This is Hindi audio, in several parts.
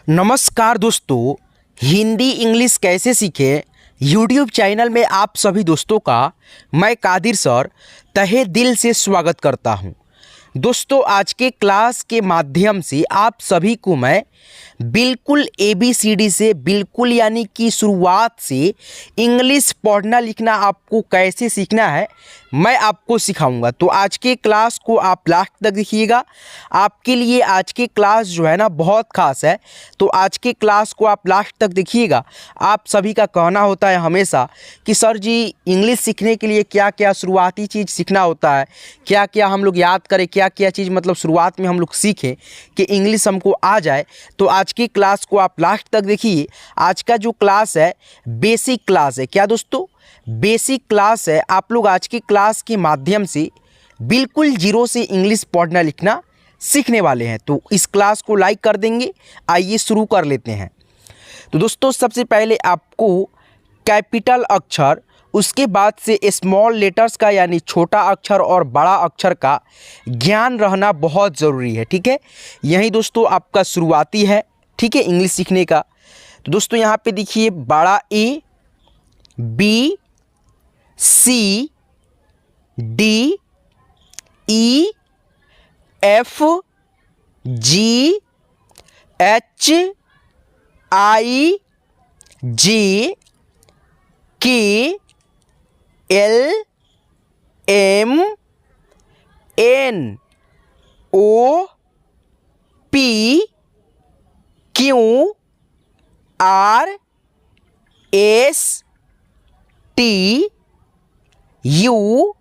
नमस्कार दोस्तों, हिंदी इंग्लिश कैसे सीखें यूट्यूब चैनल में आप सभी दोस्तों का मैं कादिर सर तहे दिल से स्वागत करता हूं। दोस्तों, आज के क्लास के माध्यम से आप सभी को मैं बिल्कुल ABCD से बिल्कुल यानी कि शुरुआत से इंग्लिश पढ़ना लिखना आपको कैसे सीखना है मैं आपको सिखाऊंगा। तो आज के क्लास को आप लास्ट तक देखिएगा। आपके लिए आज के क्लास जो है ना बहुत खास है, तो आज के क्लास को आप लास्ट तक देखिएगा। आप सभी का कहना होता है हमेशा कि सर जी इंग्लिश सीखने के लिए क्या क्या शुरुआती चीज़ सीखना होता है, क्या क्या हम लोग याद करें, क्या क्या चीज़ मतलब शुरुआत में हम लोग सीखें कि इंग्लिश हमको आ जाए। तो आज की क्लास को आप लास्ट तक देखिए। आज का जो क्लास है बेसिक क्लास है। क्या दोस्तों? बेसिक क्लास है। आप लोग आज की क्लास के माध्यम से बिल्कुल जीरो से इंग्लिश पढ़ना लिखना सीखने वाले हैं। तो इस क्लास को लाइक कर देंगे। आइए शुरू कर लेते हैं। तो दोस्तों, सबसे पहले आपको कैपिटल अक्षर, उसके बाद से स्मॉल लेटर्स का यानी छोटा अक्षर और बड़ा अक्षर का ज्ञान रहना बहुत ज़रूरी है। ठीक है, यही दोस्तों आपका शुरुआती है। ठीक है, इंग्लिश सीखने का। तो दोस्तों यहाँ पे देखिए, बड़ा A, B, C, D, E, F, G, H, I, J, K, L, M, N, O, P, Q, R, S, T, U,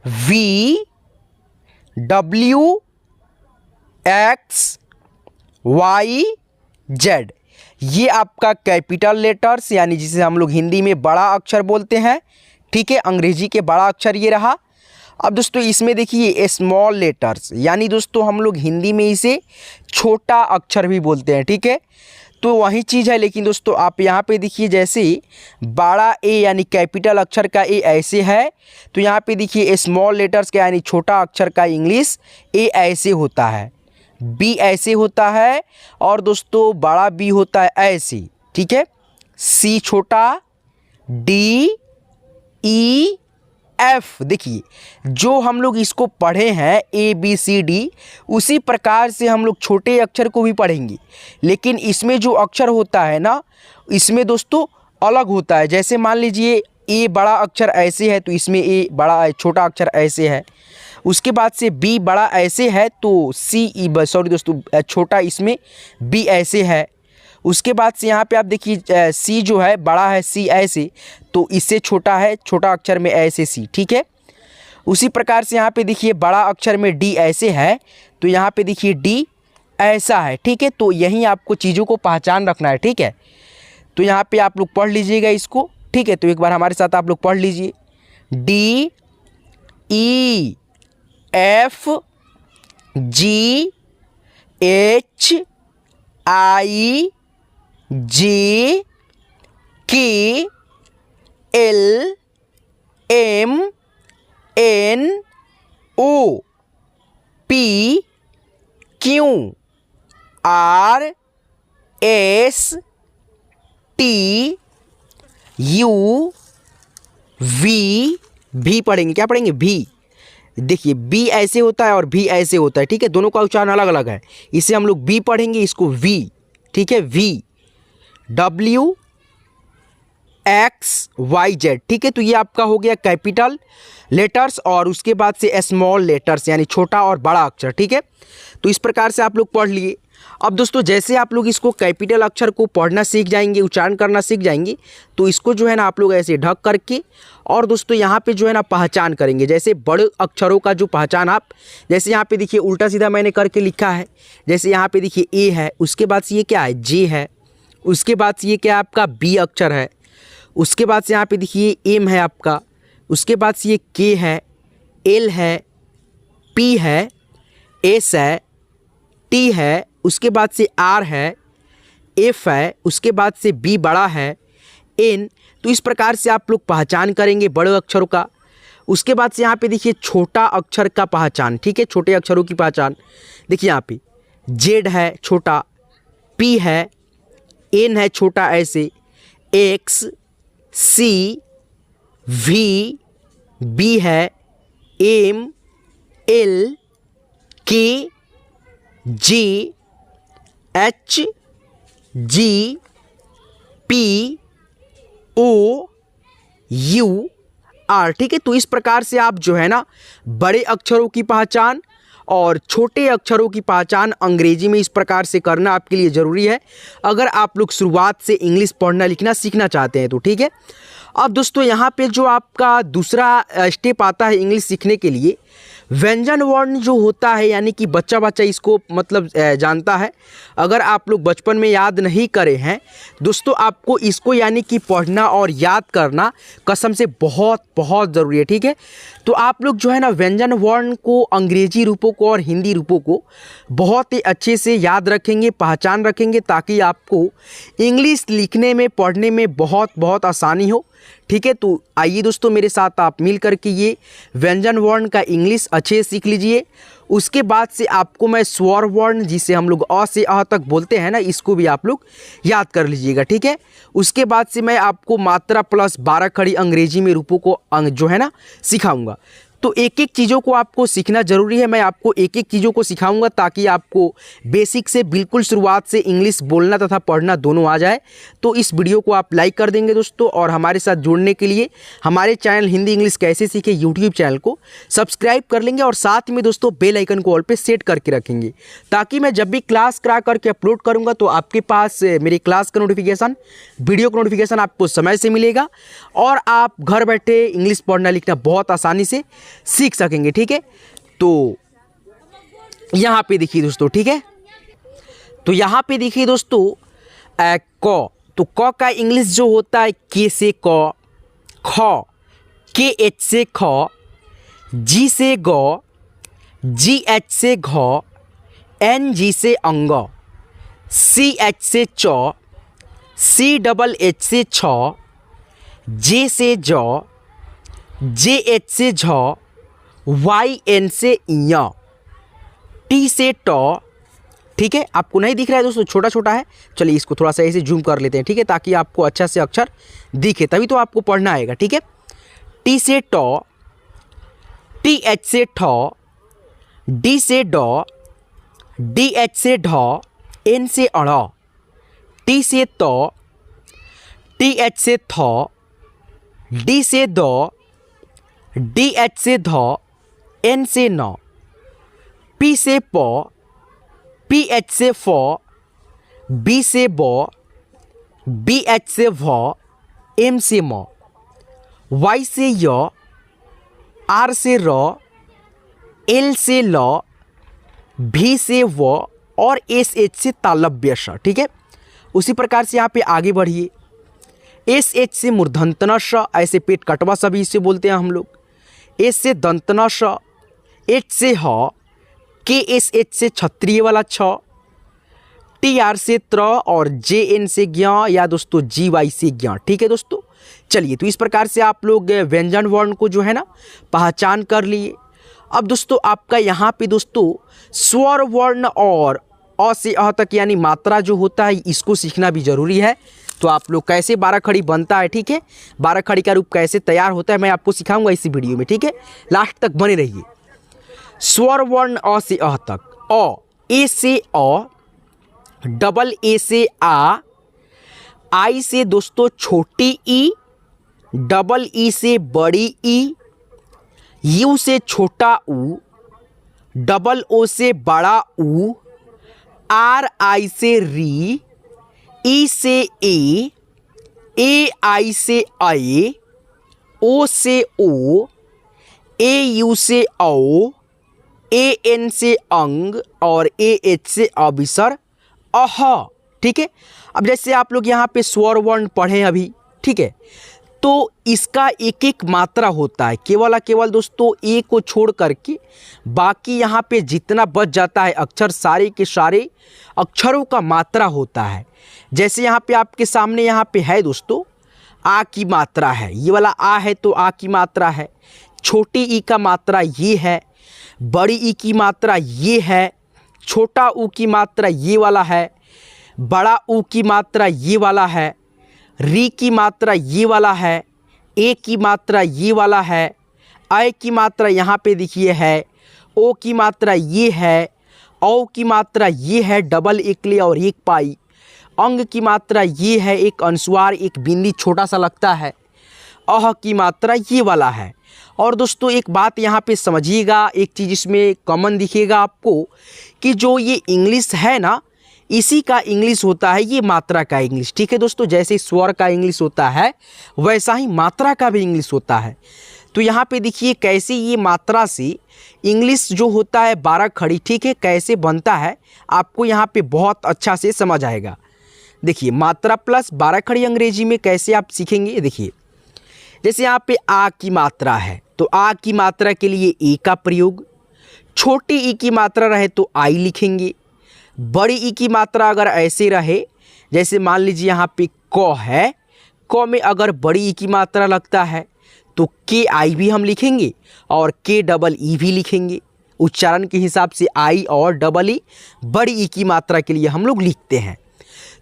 V, W, X, Y, Z। ये आपका कैपिटल लेटर्स यानी जिसे हम लोग हिंदी में बड़ा अक्षर बोलते हैं। ठीक है, अंग्रेजी के बड़ा अक्षर ये रहा। अब दोस्तों इसमें देखिए स्मॉल लेटर्स यानी दोस्तों हम लोग हिंदी में इसे छोटा अक्षर भी बोलते हैं। ठीक है, तो वही चीज़ है, लेकिन दोस्तों आप यहाँ पे देखिए जैसे बड़ा A यानी कैपिटल अक्षर का A ऐसे है, तो यहाँ पे देखिए स्मॉल लेटर्स का यानी छोटा अक्षर का इंग्लिश A ऐसे होता है, B ऐसे होता है, और दोस्तों बड़ा B होता है ऐसे। ठीक है, C छोटा, D, E, F। देखिए जो हम लोग इसको पढ़े हैं ABCD, उसी प्रकार से हम लोग छोटे अक्षर को भी पढ़ेंगे, लेकिन इसमें जो अक्षर होता है ना, इसमें दोस्तों अलग होता है। जैसे मान लीजिए A बड़ा अक्षर ऐसे है, तो इसमें A बड़ा छोटा अक्षर ऐसे है। उसके बाद से B बड़ा ऐसे है, तो सॉरी दोस्तों छोटा इसमें B ऐसे है। उसके बाद से यहाँ पे आप देखिए C जो है बड़ा है C ऐसे, तो इससे छोटा है छोटा अक्षर में ऐसे C। ठीक है, उसी प्रकार से यहाँ पे देखिए बड़ा अक्षर में D ऐसे है, तो यहाँ पे देखिए D ऐसा है। ठीक है, तो यहीं आपको चीज़ों को पहचान रखना है। ठीक है, तो यहाँ पे आप लोग पढ़ लीजिएगा इसको। ठीक है, तो एक बार हमारे साथ आप लोग पढ़ लीजिए। D, E, F, G, H, I, J, K, L, M, N, O, P, Q, R, S, T, U, V। भी पढ़ेंगे। क्या पढ़ेंगे? भी। देखिए B ऐसे होता है और V ऐसे होता है। ठीक है, दोनों का उच्चारण अलग अलग है। इसे हम लोग B पढ़ेंगे, इसको V। ठीक है, V, W, X, Y, Z। ठीक है, तो ये आपका हो गया कैपिटल लेटर्स, और उसके बाद से स्मॉल लेटर्स यानी छोटा और बड़ा अक्षर। ठीक है, तो इस प्रकार से आप लोग पढ़ लिए। अब दोस्तों जैसे आप लोग इसको कैपिटल अक्षर को पढ़ना सीख जाएंगे, उच्चारण करना सीख जाएंगे, तो इसको जो है ना आप लोग ऐसे ढक करके, और दोस्तों यहाँ पे जो है ना पहचान करेंगे। जैसे बड़े अक्षरों का जो पहचान आप, जैसे यहाँ पे देखिए उल्टा सीधा मैंने करके लिखा है। जैसे यहाँ पे देखिए A है, उसके बाद से ये क्या है? J है। उसके बाद से ये क्या है? आपका B अक्षर है। उसके बाद से यहाँ पे देखिए M है आपका। उसके बाद से ये K है, L है, P है, S है, T है। उसके बाद से R है, F है। उसके बाद से B बड़ा है, N। तो इस प्रकार से आप लोग पहचान करेंगे बड़े अक्षरों का। उसके बाद से यहाँ पे देखिए छोटा अक्षर का पहचान, ठीक है, छोटे अक्षरों की पहचान। देखिए यहाँ पे जेड है छोटा, P है, N है छोटा ऐसे, X, C, V, B है, M, L, K, J, H, G, P, O, U, R। ठीक है, तो इस प्रकार से आप जो है ना बड़े अक्षरों की पहचान और छोटे अक्षरों की पहचान अंग्रेजी में इस प्रकार से करना आपके लिए ज़रूरी है अगर आप लोग शुरुआत से इंग्लिश पढ़ना लिखना सीखना चाहते हैं तो। ठीक है, अब दोस्तों यहाँ पे जो आपका दूसरा स्टेप आता है इंग्लिश सीखने के लिए, व्यंजन वर्ण जो होता है, यानी कि बच्चा इसको मतलब जानता है। अगर आप लोग बचपन में याद नहीं करे हैं दोस्तों, आपको इसको यानी कि पढ़ना और याद करना कसम से बहुत बहुत ज़रूरी है। ठीक है, तो आप लोग जो है ना व्यंजन वर्ण को, अंग्रेजी रूपों को और हिंदी रूपों को बहुत ही अच्छे से याद रखेंगे, पहचान रखेंगे, ताकि आपको इंग्लिश लिखने में पढ़ने में बहुत बहुत आसानी हो। ठीक है, तो आइए दोस्तों मेरे साथ आप मिल करके ये व्यंजन वर्ण का इंग्लिश अच्छे से सीख लीजिए। उसके बाद से आपको मैं स्वर वर्ण, जिसे हम लोग अ से अ तक बोलते हैं ना, इसको भी आप लोग याद कर लीजिएगा। ठीक है, उसके बाद से मैं आपको मात्रा प्लस 12 खड़ी अंग्रेजी में रूपों को जो है ना सिखाऊंगा। तो एक एक चीज़ों को आपको सीखना ज़रूरी है। मैं आपको एक एक चीज़ों को सिखाऊंगा ताकि आपको बेसिक से बिल्कुल शुरुआत से इंग्लिश बोलना तथा पढ़ना दोनों आ जाए। तो इस वीडियो को आप लाइक कर देंगे दोस्तों, और हमारे साथ जुड़ने के लिए हमारे चैनल हिंदी इंग्लिश कैसे सीखे यूट्यूब चैनल को सब्सक्राइब कर लेंगे, और साथ में दोस्तों बेल आइकन को ऑल पे सेट करके रखेंगे, ताकि मैं जब भी क्लास करा करके अपलोड करूँगा तो आपके पास मेरी क्लास का नोटिफिकेशन, वीडियो का नोटिफिकेशन आपको समय से मिलेगा, और आप घर बैठे इंग्लिश पढ़ना लिखना बहुत आसानी से सीख सकेंगे। ठीक है, तो यहां पे देखिए दोस्तों। ठीक है, तो यहां पे देखिए दोस्तों क, तो क का इंग्लिश जो होता है के से क, ख के एच से ख, जी से ग, जी एच से घ, एन जी से अंग, सी एच से च, सी डबल एच से छ, जे से ज, जे एच से झ, वाई एन से य, टी से ट। ठीक है, आपको नहीं दिख रहा है दोस्तों, छोटा छोटा है, चलिए इसको थोड़ा सा ऐसे जूम कर लेते हैं। ठीक है, ताकि आपको अच्छा से अक्षर दिखे, तभी तो आपको पढ़ना आएगा। ठीक है, टी से ट, टी एच से ठ, डी से ड, डी एच से ढ, एन से अड़, टी से त, टी एच से थ, डी से द, डी एच से ध, एन से न, पी से प, पी एच से फ, बी से ब, बी एच से भ, एम से म, वाई से य, आर से र, एल से ल, भी से व, और एस एच से तालव्य श। ठीक है, उसी प्रकार से यहाँ पे आगे बढ़िए। एस एच से मूर्धन्तना श, ऐसे पेट कटवा सा भी इसे बोलते हैं हम लोग। एस से दंतना श, एच से ह, के एस एच से क्षत्रिय वाला छ, टी आर से त्र, और जे एन से ज्ञ, या दोस्तों जी वाई से ज्ञ। ठीक है दोस्तों, चलिए तो इस प्रकार से आप लोग व्यंजन वर्ण को जो है ना पहचान कर लिए। अब दोस्तों आपका यहाँ पे दोस्तों स्वर वर्ण और अ से अ तक यानी मात्रा जो होता है इसको सीखना भी ज़रूरी है। तो आप लोग कैसे 12 खड़ी बनता है, ठीक है, 12 खड़ी का रूप कैसे तैयार होता है मैं आपको सिखाऊंगा इसी वीडियो में। ठीक है, लास्ट तक बने रहिए। स्वर वर्ण अ से अ तक, अ ए से अ, डबल ए से आ, आई से दोस्तों छोटी ई, डबल ई से बड़ी ई, यू से छोटा ऊ, डबल ओ से बड़ा ऊ, आर आई से री, ई से ए आई से आए, ओ से ओ, ए यू से औ, ए एन से अंग, और ए एच से अविसर अह। ठीक है, अब जैसे आप लोग यहाँ पे स्वर वर्ण पढ़े अभी, ठीक है, तो इसका एक एक मात्रा होता है, केवल दोस्तों ए को छोड़ करके बाकी यहाँ पे जितना बच जाता है अक्षर, सारे के सारे अक्षरों का मात्रा होता है। जैसे यहाँ पे आपके सामने यहाँ पे है दोस्तों आ की मात्रा है, ये वाला आ है तो आ की मात्रा है, छोटी ई का मात्रा ये है, बड़ी ई की मात्रा ये है, छोटा ऊ की मात्रा ये वाला है, बड़ा ऊ की मात्रा ये वाला है, री की मात्रा ये वाला है, ए की मात्रा ये वाला है, ऐ की मात्रा यहाँ पे देखिए है, ओ की मात्रा ये है, औ की मात्रा ये है डबल इकली और एक पाई, अंग की मात्रा ये है, एक अनुस्वार एक बिंदी छोटा सा लगता है, अह की मात्रा ये वाला है। और दोस्तों एक बात यहाँ पे समझिएगा, एक चीज़ इसमें कॉमन दिखेगा आपको कि जो ये इंग्लिश है ना, इसी का इंग्लिश होता है ये मात्रा का इंग्लिश। ठीक है दोस्तों, जैसे स्वर का इंग्लिश होता है वैसा ही मात्रा का भी इंग्लिश होता है। तो यहाँ पे देखिए कैसे ये मात्रा से इंग्लिश जो होता है 12 खड़ी, ठीक है, कैसे बनता है आपको यहाँ पे बहुत अच्छा से समझ आएगा। देखिए मात्रा प्लस 12 खड़ी अंग्रेजी में कैसे आप सीखेंगे। देखिए जैसे यहाँ पे आ की मात्रा है तो आ की मात्रा के लिए ए का प्रयोग, छोटी ई की मात्रा रहे तो आई लिखेंगे, बड़ी ई की मात्रा अगर ऐसे रहे जैसे मान लीजिए यहाँ पे क है, क में अगर बड़ी ई की मात्रा लगता है तो के आई भी हम लिखेंगे और के डबल ई भी लिखेंगे। उच्चारण के हिसाब से आई और डबल ई बड़ी ई की मात्रा के लिए हम लोग लिखते हैं।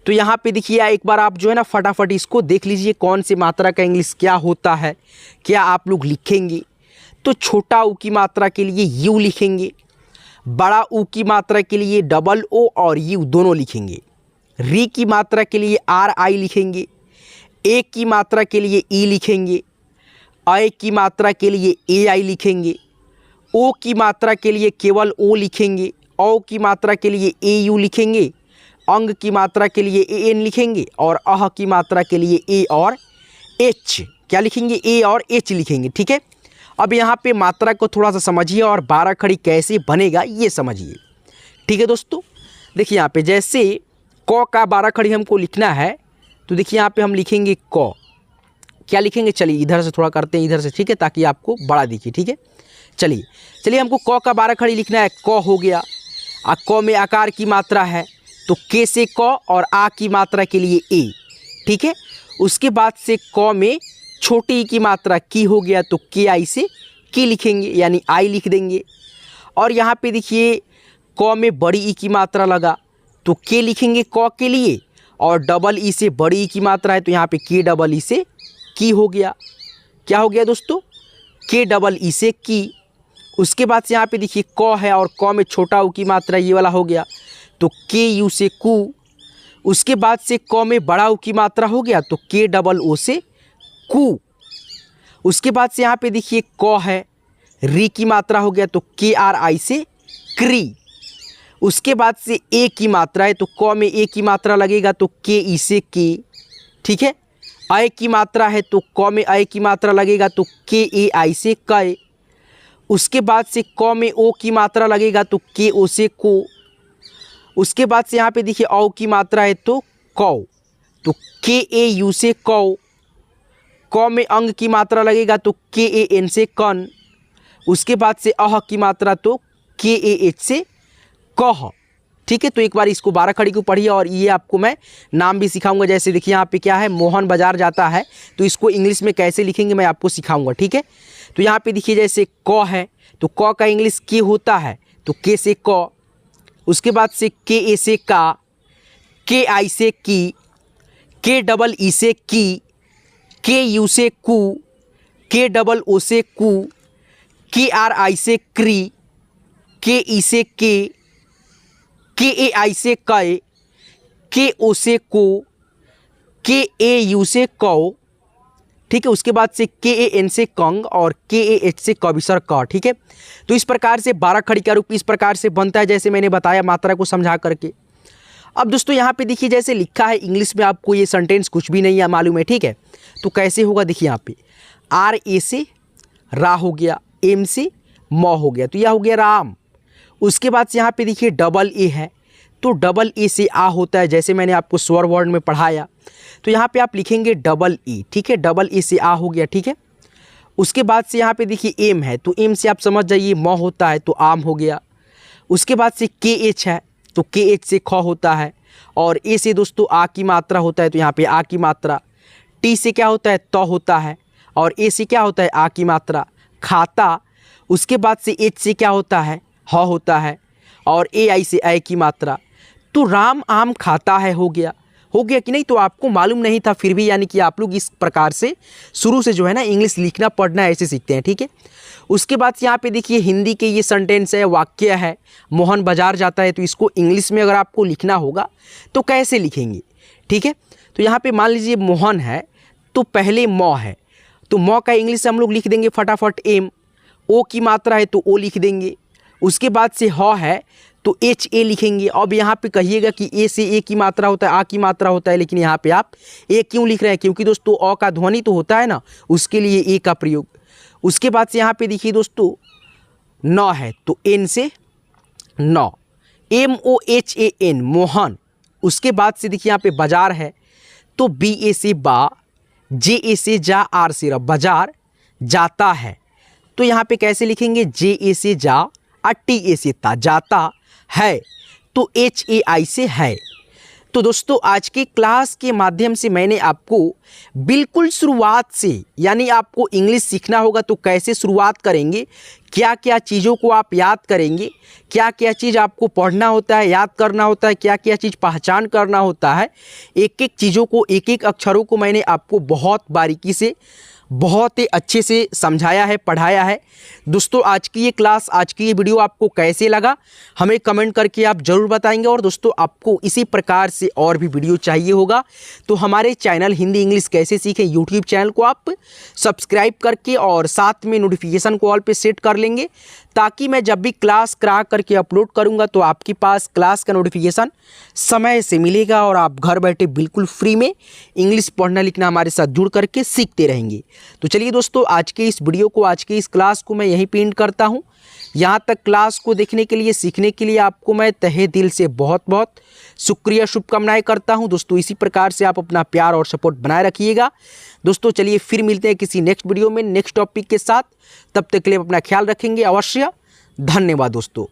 तो यहाँ पे देखिए एक बार आप जो है ना फटाफट इसको देख लीजिए कौन सी मात्रा का इंग्लिश क्या होता है, क्या आप लोग लिखेंगे। तो छोटा ऊ की मात्रा के लिए यू लिखेंगे, बड़ा ऊ की मात्रा के लिए डबल ओ और यू दोनों लिखेंगे, री की मात्रा के लिए आर आई लिखेंगे, ए की मात्रा के लिए ई लिखेंगे, ऐ की मात्रा के लिए ए आई लिखेंगे, ओ की मात्रा के लिए केवल ओ लिखेंगे, औ की मात्रा के लिए ए यू लिखेंगे, अंग की मात्रा के लिए ए एन लिखेंगे और अह की मात्रा के लिए ए और एच क्या लिखेंगे, ए और एच लिखेंगे। ठीक है, अब यहाँ पे मात्रा को थोड़ा सा समझिए और 12 खड़ी कैसे बनेगा ये समझिए। ठीक है दोस्तों, देखिए यहाँ पे जैसे क का 12 खड़ी हमको लिखना है तो देखिए यहाँ पे हम लिखेंगे क, क्या लिखेंगे, चलिए इधर से थोड़ा करते हैं इधर से, ठीक है, ताकि आपको बड़ा दिखे। ठीक है, चलिए हमको क का 12 खड़ी लिखना है, क हो गया। क में आकार की मात्रा है तो के से क और आ की मात्रा के लिए ए। ठीक है, उसके बाद से क में छोटी ई की मात्रा की हो गया तो के आई से की लिखेंगे यानी आई लिख देंगे। और यहाँ पे देखिए क में बड़ी ई की मात्रा लगा तो के लिखेंगे क के लिए, और डबल ई से बड़ी ई की मात्रा है तो यहाँ पे के डबल ई से की हो गया। क्या हो गया दोस्तों, के डबल ई से की। उसके बाद से यहाँ पे देखिए क है और क में छोटा ऊ की मात्रा ये वाला हो गया तो के यू से कू। उसके बाद से क में बड़ा ऊ की मात्रा हो गया तो के डबल ओ से कू। उसके बाद से यहाँ पे देखिए क है, री की मात्रा हो गया तो के आर आई से क्री। उसके बाद से ए की मात्रा है तो क में ए की मात्रा लगेगा तो के ई से के। ठीक है, ऐ की मात्रा है तो क में ऐ की मात्रा लगेगा तो के ए आई से कै। उसके बाद से क में ओ की मात्रा लगेगा तो के ओ से को। उसके बाद से यहाँ पे देखिए औ की मात्रा है तो कौ तो के ए यू से कौ। क में अंग की मात्रा लगेगा तो के ए एन से कन। उसके बाद से अह की मात्रा तो के ए एच से कह। ठीक है, तो एक बार इसको 12 खड़ी को पढ़िए और ये आपको मैं नाम भी सिखाऊंगा। जैसे देखिए यहाँ पे क्या है, मोहन बाजार जाता है तो इसको इंग्लिश में कैसे लिखेंगे मैं आपको सिखाऊंगा। ठीक है, तो यहाँ पे देखिए जैसे क है तो क का इंग्लिश के होता है तो के से क। उसके बाद से के ए से का, के आई से की, के डबल ई से की, के यू से कू, के डबल ओ से कू, के आर आई से क्री, के ई से के ए आई से कै, के ओ से को, के ए यू से कौ। ठीक है, उसके बाद से के ए एन से कंग और के ए एच से कविसर क। ठीक है, तो इस प्रकार से 12 खड़ी का रूप इस प्रकार से बनता है जैसे मैंने बताया मात्रा को समझा करके। अब दोस्तों यहाँ पे देखिए जैसे लिखा है इंग्लिश में, आपको ये सेंटेंस कुछ भी नहीं है मालूम है। ठीक है, तो कैसे होगा देखिए यहाँ पे आर ए से रा हो गया, एम से म हो गया तो यह हो गया राम। उसके बाद से यहाँ पे देखिए डबल ए है तो डबल ए से आ होता है, जैसे मैंने आपको स्वर वर्ड में पढ़ाया तो यहाँ पे आप लिखेंगे डबल ई। ठीक है, डबल ए से आ हो गया। ठीक है, उसके बाद से यहाँ पे देखिए एम है तो एम से आप समझ जाइए म होता है तो आम हो गया। उसके बाद से के एच है तो के एच से ख होता है, और ए से दोस्तों आ की मात्रा होता है तो यहाँ पे आ की मात्रा। टी से क्या होता है त होता है, और ए से क्या होता है आ की मात्रा खाता। उसके बाद से एच से क्या होता है ह होता है, और ए आई से ऐ की मात्रा। तो राम आम खाता है हो गया कि नहीं। तो आपको मालूम नहीं था फिर भी, यानी कि आप लोग इस प्रकार से शुरू से जो है ना इंग्लिश लिखना पढ़ना ऐसे सीखते हैं, ठीक है। उसके बाद यहाँ पे देखिए हिंदी के ये सेंटेंस है, वाक्य है। मोहन बाजार जाता है, तो इसको इंग्लिश में अगर आपको लिखना होगा तो कैसे लिखेंगे, ठीक है। तो यहाँ पे मान लीजिए मोहन है तो पहले मौ है, तो मौ का इंग्लिश हम लोग लिख देंगे फटाफट एम। ओ की मात्रा है तो ओ लिख देंगे। उसके बाद से ह है तो एच ए लिखेंगे। अब यहाँ पे कहिएगा कि ए से ए की मात्रा होता है, आ की मात्रा होता है, लेकिन यहाँ पे आप ए क्यों लिख रहे हैं, क्योंकि दोस्तों अ का ध्वनि तो होता है ना, उसके लिए ए का प्रयोग। उसके बाद से यहाँ पे देखिए दोस्तों नौ है तो एन से नौ, M O H A N Mohan. उसके बाद से देखिए यहाँ पे बाजार है तो बी ए से बा, जे ए से जा, आर से र, बाजार जाता है। तो यहाँ पे कैसे लिखेंगे, जे ए से जा और टी ए से ता, जाता है तो एच ए आई से है। तो दोस्तों आज के क्लास के माध्यम से मैंने आपको बिल्कुल शुरुआत से, यानी आपको इंग्लिश सीखना होगा तो कैसे शुरुआत करेंगे, क्या क्या चीज़ों को आप याद करेंगे, क्या क्या चीज़ आपको पढ़ना होता है, याद करना होता है, क्या क्या चीज़ पहचान करना होता है, एक एक चीज़ों को, एक एक अक्षरों को मैंने आपको बहुत बारीकी से, बहुत ही अच्छे से समझाया है, पढ़ाया है। दोस्तों आज की ये क्लास, आज की ये वीडियो आपको कैसे लगा हमें कमेंट करके आप ज़रूर बताएंगे। और दोस्तों आपको इसी प्रकार से और भी वीडियो चाहिए होगा तो हमारे चैनल हिंदी इंग्लिश कैसे सीखें यूट्यूब चैनल को आप सब्सक्राइब करके और साथ में नोटिफिकेशन को ऑल पे सेट कर लेंगे, ताकि मैं जब भी क्लास करा करके अपलोड करूंगा तो आपके पास क्लास का नोटिफिकेशन समय से मिलेगा और आप घर बैठे बिल्कुल फ्री में इंग्लिश पढ़ना लिखना हमारे साथ जुड़ करके सीखते रहेंगे। तो चलिए दोस्तों आज के इस वीडियो को, आज के इस क्लास को मैं यहीं पे एंड करता हूं। यहाँ तक क्लास को देखने के लिए, सीखने के लिए आपको मैं तहे दिल से बहुत बहुत शुक्रिया, शुभकामनाएं करता हूं। दोस्तों इसी प्रकार से आप अपना प्यार और सपोर्ट बनाए रखिएगा। दोस्तों चलिए फिर मिलते हैं किसी नेक्स्ट वीडियो में नेक्स्ट टॉपिक के साथ, तब तक के लिए अपना ख्याल रखेंगे अवश्य। धन्यवाद दोस्तों।